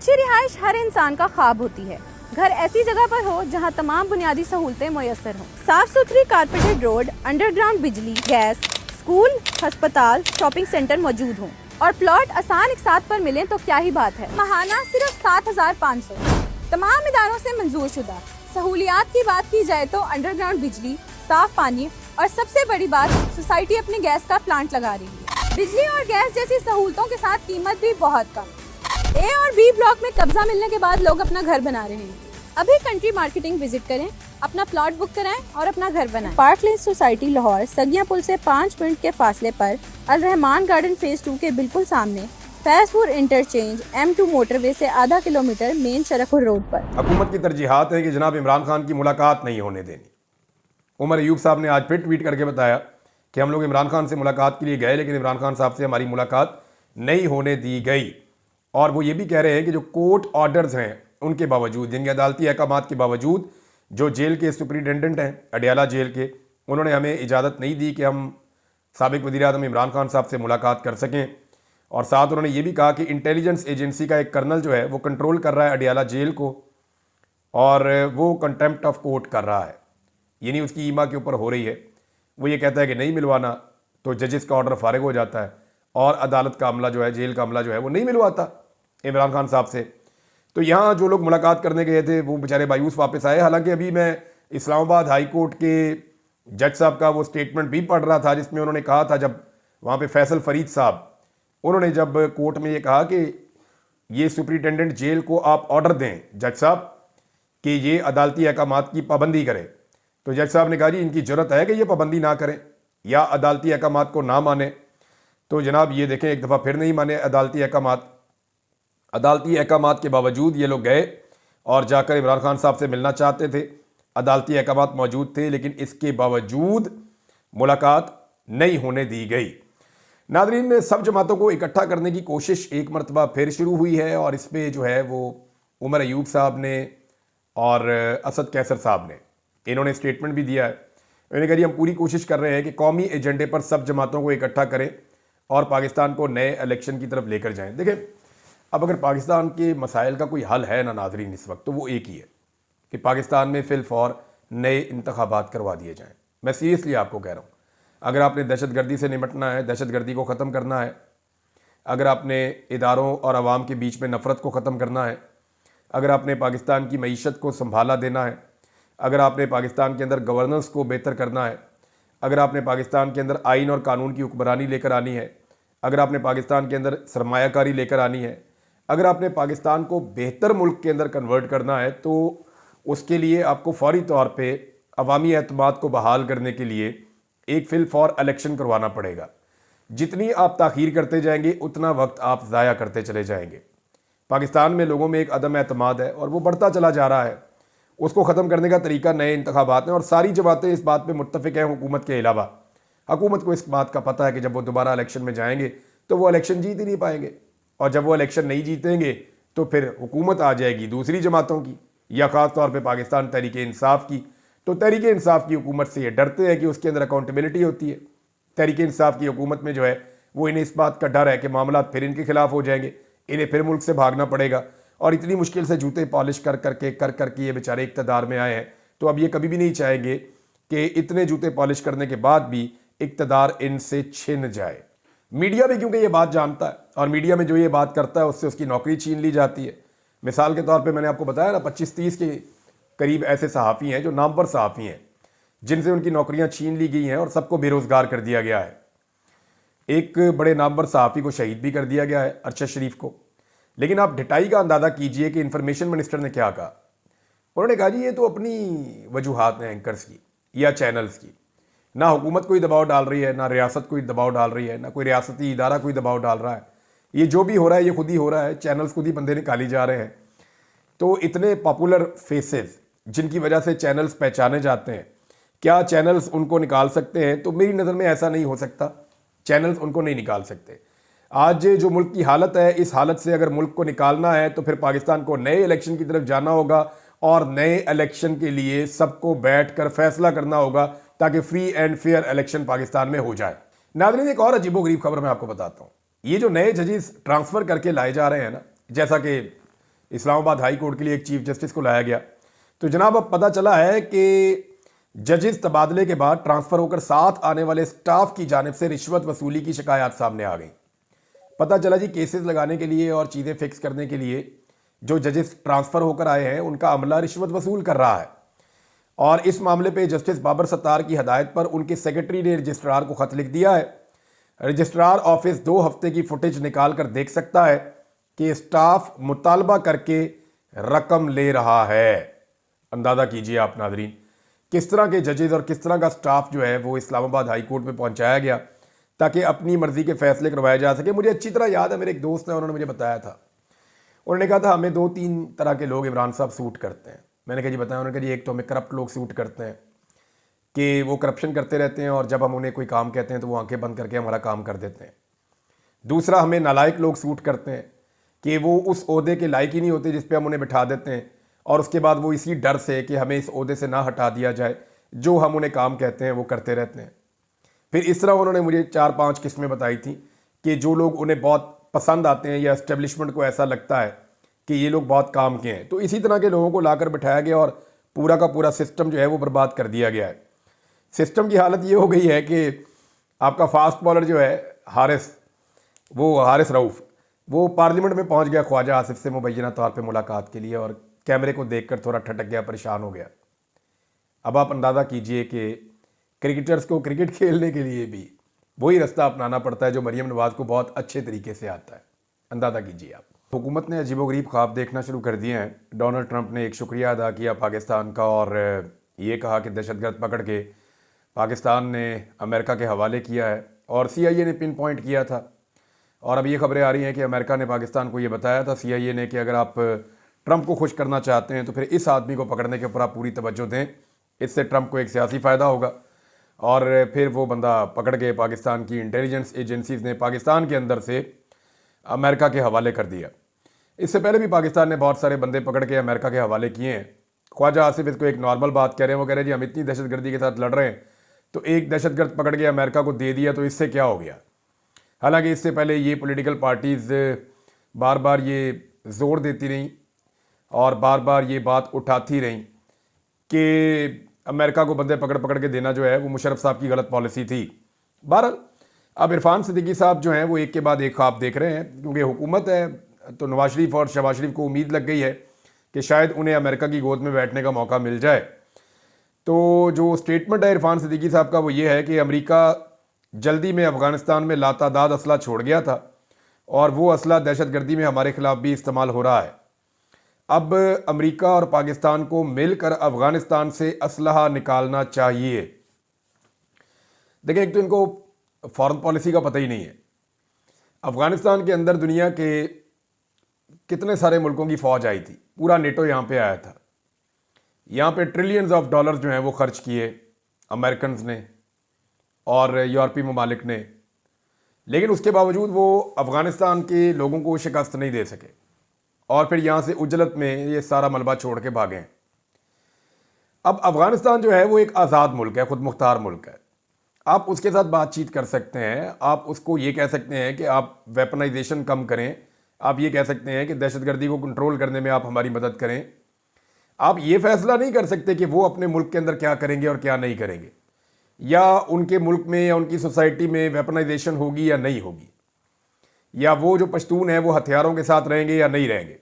अच्छी रिहाइश हर इंसान का ख्वाब होती है। घर ऐसी जगह पर हो जहां तमाम बुनियादी सहूलतें मुयस्सर हों। साफ सुथरी कारपेटेड रोड, अंडरग्राउंड बिजली, गैस, स्कूल, अस्पताल, शॉपिंग सेंटर मौजूद हों और प्लॉट आसान एक साथ पर मिलें तो क्या ही बात है। महाना सिर्फ 7,500। तमाम इदारों से मंजूर शुदा। सहूलियात की बात की जाए तो अंडरग्राउंड बिजली, साफ पानी और सबसे बड़ी बात, सोसाइटी अपनी गैस का प्लांट लगा रही है। बिजली और गैस जैसी सहूलतों के साथ कीमत भी बहुत कम। ए और बी ब्लॉक में कब्जा मिलने के बाद लोग अपना घर बना रहे हैं। अभी कंट्री मार्केटिंग विजिट करें, अपना प्लॉट बुक कराएं और अपना घर बनाएं। पार्क लेन सोसाइटी लाहौर सगिया पुल से 5 मिनट के फासले पर, अल रहमान गार्डन फेज 2 के बिल्कुल सामने, फैजपुर इंटरचेंज, M2 मोटरवे से आधा किलोमीटर मेन शरफुर रोड पर। हुकूमत की तरजीहात है कि जनाब इमरान खान की मुलाकात नहीं होने देनी। उमर अयूब साहब ने आज फिर ट्वीट करके बताया कि हम लोग इमरान खान से मुलाकात के लिए गए, लेकिन इमरान खान साहब से हमारी मुलाकात नहीं होने दी गई। और वो ये भी कह रहे हैं कि जो कोर्ट ऑर्डर्स हैं उनके बावजूद, जिनके अदालती अहकामात के बावजूद, जो जेल के सुपरिटेंडेंट हैं अडियाला जेल के, उन्होंने हमें इजाज़त नहीं दी कि हम साबिक वज़ीर-ए-आज़म इमरान खान साहब से मुलाकात कर सकें। और साथ उन्होंने ये भी कहा कि इंटेलिजेंस एजेंसी का एक कर्नल जो है वो कंट्रोल कर रहा है अडियाला जेल को और वो कंटेम्प्ट ऑफ कोर्ट कर रहा है, यानी उसकी ईमा के ऊपर हो रही है। वो ये कहता है कि नहीं मिलवाना तो जजेस का ऑर्डर फारिग हो जाता है और अदालत का अमला जो है, जेल का अमला जो है वो नहीं मिलवाता इमरान खान साहब से। तो यहाँ जो लोग मुलाकात करने गए थे वो बेचारे मायूस वापस आए। हालांकि अभी मैं इस्लामाबाद हाई कोर्ट के जज साहब का वो स्टेटमेंट भी पढ़ रहा था जिसमें उन्होंने कहा था, जब वहाँ पे फैसल फरीद साहब, उन्होंने जब कोर्ट में ये कहा कि ये सुपरिटेंडेंट जेल को आप ऑर्डर दें जज साहब कि ये अदालती अहकामात की पाबंदी करें, तो जज साहब ने कहा जी इनकी ज़रूरत है कि ये पाबंदी ना करें या अदालती अहकामात को ना माने। तो जनाब ये देखें, एक दफ़ा फिर नहीं माने अदालती अहकामात। अदालती अहकामात के बावजूद ये लोग गए और जाकर इमरान खान साहब से मिलना चाहते थे। अदालती अहकामात मौजूद थे लेकिन इसके बावजूद मुलाकात नहीं होने दी गई। नादरीन, सब जमातों को इकट्ठा करने की कोशिश एक मरतबा फिर शुरू हुई है और इस पर जो है वो उमर अयूब साहब ने और असद कैसर साहब ने, इन्होंने स्टेटमेंट भी दिया है। इन्होंने कहा जी हम पूरी कोशिश कर रहे हैं कि कौमी एजेंडे पर सब जमातों को इकट्ठा करें और पाकिस्तान को नए इलेक्शन की तरफ लेकर जाएं। देखें, अब अगर पाकिस्तान के मसाइल का कोई हल है ना नाज़रीन इस वक्त, तो वो एक ही है कि पाकिस्तान में फिल फौर नए इंतखाबात करवा दिए जाएँ। मैं सीरियसली आपको कह रहा हूँ, अगर आपने दहशतगर्दी से निपटना है, दहशतगर्दी को ख़त्म करना है, अगर आपने इदारों और आवाम के बीच में नफ़रत को ख़त्म करना है, अगर आपने पाकिस्तान की मईशत को संभाला देना है, अगर आपने पाकिस्तान के अंदर गवर्नेंस को बेहतर करना है, अगर आपने पाकिस्तान के अंदर आइन और कानून की हुक्मरानी लेकर आनी है, अगर आपने पाकिस्तान के अंदर सरमायाकारी लेकर आनी है, अगर आपने पाकिस्तान को बेहतर मुल्क के अंदर कन्वर्ट करना है, तो उसके लिए आपको फौरी तौर पे अवामी एतमाद को बहाल करने के लिए एक फिल फॉर इलेक्शन करवाना पड़ेगा। जितनी आप ताख़ीर करते जाएंगे उतना वक्त आप ज़ाया करते चले जाएंगे। पाकिस्तान में लोगों में एक अदम एतमाद है और वो बढ़ता चला जा रहा है। उसको ख़त्म करने का तरीका नए इंतखाबात हैं और सारी जमातें इस बात पे मुत्तफ़िक़ हैं हुकूमत के अलावा। हुकूमत को इस बात का पता है कि जब वो दोबारा इलेक्शन में जाएंगे तो वो इलेक्शन जीत ही नहीं पाएंगे और जब वो इलेक्शन नहीं जीतेंगे तो फिर हुकूमत आ जाएगी दूसरी जमातों की या ख़ास तौर पर पाकिस्तान तहरीक इंसाफ की। तो तहरीक इंसाफ की हुकूमत से ये डरते हैं कि उसके अंदर अकाउंटेबिलिटी होती है। तहरीक इंसाफ की हुकूमत में जो है वो इन्हें इस बात का डर है कि मामला फिर इनके खिलाफ हो जाएंगे, इन्हें फिर मुल्क से भागना पड़ेगा। और इतनी मुश्किल से जूते पॉलिश कर करके ये बेचारे इक़्तिदार में आए हैं, तो अब ये कभी भी नहीं चाहेंगे कि इतने जूते पॉलिश करने के बाद भी इक़्तिदार इनसे छिन जाए। मीडिया भी क्योंकि ये बात जानता है और मीडिया में जो ये बात करता है उससे उसकी नौकरी छीन ली जाती है। मिसाल के तौर पे मैंने आपको बताया ना, 25-30 के करीब ऐसे सहाफ़ी हैं जो नामवर सहाफ़ी हैं जिनसे उनकी नौकरियां छीन ली गई हैं और सबको बेरोज़गार कर दिया गया है। एक बड़े नामवर सहाफ़ी को शहीद भी कर दिया गया है, अरशद शरीफ को। लेकिन आप ढिठाई का अंदाज़ा कीजिए कि इंफॉर्मेशन मिनिस्टर ने क्या कहा। उन्होंने कहा जी ये तो अपनी वजूहात हैं एंकर्स की या चैनल्स की, ना हुकूमत कोई दबाव डाल रही है, ना रियासत कोई दबाव डाल रही है, ना कोई रियासती इदारा कोई दबाव डाल रहा है। ये जो भी हो रहा है ये खुद ही हो रहा है, चैनल्स खुद ही बंदे निकाली जा रहे हैं। तो इतने पॉपुलर फेसेस जिनकी वजह से चैनल्स पहचाने जाते हैं, क्या चैनल्स उनको निकाल सकते हैं? तो मेरी नज़र में ऐसा नहीं हो सकता, चैनल्स उनको नहीं निकाल सकते। आज जो मुल्क की हालत है, इस हालत से अगर मुल्क को निकालना है तो फिर पाकिस्तान को नए इलेक्शन की तरफ जाना होगा और नए इलेक्शन के लिए सबको बैठकर फैसला करना होगा ताकि free and fair election Pakistan में हो जाए। नाज़रीन, एक और अजीबोगरीब खबर मैं आपको बताता हूँ। ये जो नए जजेस ट्रांसफ़र करके लाए जा रहे हैं ना, जैसा कि इस्लामाबाद हाई कोर्ट के लिए एक चीफ जस्टिस को लाया गया। तो जनाब अब पता चला है कि जजेस तबादले के बाद ट्रांसफ़र होकर साथ आने वाले स्टाफ की जानिब से रिश्वत वसूली की शिकायत सामने आ गई। पता चला जी केसेस लगाने के लिए और चीज़ें फिक्स करने के लिए जो जजेस ट्रांसफ़र होकर आए हैं उनका अमला रिश्वत वसूल कर रहा है। और इस मामले पे जस्टिस बाबर सत्तार की हदायत पर उनके सेक्रेटरी ने रजिस्ट्रार को ख़त लिख दिया है। रजिस्ट्रार ऑफिस 2 हफ्ते की फुटेज निकाल कर देख सकता है कि स्टाफ मुतालबा करके रकम ले रहा है। अंदाज़ा कीजिए आप नाजरीन किस तरह के जजेस और किस तरह का स्टाफ जो है वो इस्लामाबाद हाई कोर्ट में पहुंचाया गया ताकि अपनी मर्जी के फैसले करवाए जा सके। मुझे अच्छी तरह याद है, मेरे एक दोस्त हैं, उन्होंने मुझे बताया था, उन्होंने कहा था हमें 2-3 तरह के लोग इमरान साहब सूट करते हैं। मैंने कहा जी बताया। उन्होंने कहा जी एक तो हमें करप्ट लोग सूट करते हैं कि वो करप्शन करते रहते हैं और जब हम उन्हें कोई काम कहते हैं तो वो आंखें बंद करके हमारा काम कर देते हैं। दूसरा हमें नालायक लोग सूट करते हैं कि वो उस ओहदे के लायक ही नहीं होते जिस पे हम उन्हें बिठा देते हैं और उसके बाद वो इसी डर से कि हमें इस ओहदे से ना हटा दिया जाए जो हम उन्हें काम कहते हैं वो करते रहते हैं। फिर इस तरह उन्होंने मुझे 4-5 किस्में बताई थी कि जो लोग उन्हें बहुत पसंद आते हैं या एस्टेब्लिशमेंट को ऐसा लगता है कि ये लोग बहुत काम के हैं, तो इसी तरह के लोगों को लाकर बिठाया गया और पूरा का पूरा सिस्टम जो है वो बर्बाद कर दिया गया है। सिस्टम की हालत ये हो गई है कि आपका फास्ट बॉलर जो है हारिस रऊफ़ वो पार्लियामेंट में पहुंच गया ख्वाजा आसिफ से मुबैना तौर पे मुलाकात के लिए और कैमरे को देखकर थोड़ा ठटक गया, परेशान हो गया। अब आप अंदाज़ा कीजिए कि क्रिकेटर्स को क्रिकेट खेलने के लिए भी वही रास्ता अपनाना पड़ता है जो मरीम नवाज़ को बहुत अच्छे तरीके से आता है। अंदाज़ा कीजिए आप। हुकूमत ने अजीबोगरीब ख्वाब देखना शुरू कर दिए हैं। डोनाल्ड ट्रंप ने एक शुक्रिया अदा किया पाकिस्तान का और ये कहा कि दहशतगर्द पकड़ के पाकिस्तान ने अमेरिका के हवाले किया है और CIA ने पिन पॉइंट किया था। और अब ये खबरें आ रही हैं कि अमेरिका ने पाकिस्तान को ये बताया था CIA ने कि अगर आप ट्रंप को खुश करना चाहते हैं तो फिर इस आदमी को पकड़ने के ऊपर आप पूरी तवज्जो दें, इससे ट्रंप को एक सियासी फ़ायदा होगा। और फिर वो बंदा पकड़ के पाकिस्तान की इंटेलिजेंस एजेंसीज़ ने पाकिस्तान के अंदर से अमेरिका के हवाले कर दिया। इससे पहले भी पाकिस्तान ने बहुत सारे बंदे पकड़ के अमेरिका के हवाले किए हैं। ख्वाजा आसिफ इसको एक नॉर्मल बात कह रहे हैं, वो कह रहे हैं जी हम इतनी दहशतगर्दी के साथ लड़ रहे हैं तो एक दहशतगर्द पकड़ के अमेरिका को दे दिया तो इससे क्या हो गया। हालांकि इससे पहले ये पॉलिटिकल पार्टीज़ बार बार ये जोर देती रहीं और बार बार ये बात उठाती रहीं कि अमेरिका को बंदे पकड़ पकड़ के देना जो है वो मुशर्रफ साहब की गलत पॉलिसी थी। बहरहाल अब इरफान सिद्दीकी साहब जो हैं वो एक के बाद एक ख्वाब देख रहे हैं क्योंकि हुकूमत है तो नवाज शरीफ और शहबाज शरीफ को उम्मीद लग गई है कि शायद उन्हें अमेरिका की गोद में बैठने का मौका मिल जाए। तो जो स्टेटमेंट है इरफान सिद्दीकी साहब का वो ये है कि अमेरिका जल्दी में अफ़गानिस्तान में लातादाद असला छोड़ गया था और वो असला दहशतगर्दी में हमारे खिलाफ भी इस्तेमाल हो रहा है। अब अमेरिका और पाकिस्तान को मिलकर अफ़गानिस्तान से असलहा निकालना चाहिए। देखिए एक तो इनको फॉरेन पॉलिसी का पता ही नहीं है। अफ़गानिस्तान के अंदर दुनिया के कितने सारे मुल्कों की फ़ौज आई थी, पूरा नेटो यहाँ पे आया था। यहाँ पे ट्रिलियंस ऑफ डॉलर जो हैं वो खर्च किए अमेरिकन ने और यूरोपीय ममालिक ने, लेकिन उसके बावजूद वो अफ़गानिस्तान के लोगों को शिकस्त नहीं दे सके और फिर यहाँ से उजलत में ये सारा मलबा छोड़ के भागे। अब अफ़गानिस्तान जो है वो एक आज़ाद मुल्क है, खुद मुख्तार मुल्क है। आप उसके साथ बातचीत कर सकते हैं, आप उसको ये कह सकते हैं कि आप वेपनाइजेशन कम करें, आप ये कह सकते हैं कि दहशतगर्दी को कंट्रोल करने में आप हमारी मदद करें। आप ये फैसला नहीं कर सकते कि वो अपने मुल्क के अंदर क्या करेंगे और क्या नहीं करेंगे, या उनके मुल्क में या उनकी सोसाइटी में वेपनाइजेशन होगी या नहीं होगी, या वो जो पश्तून है वो हथियारों के साथ रहेंगे या नहीं रहेंगे।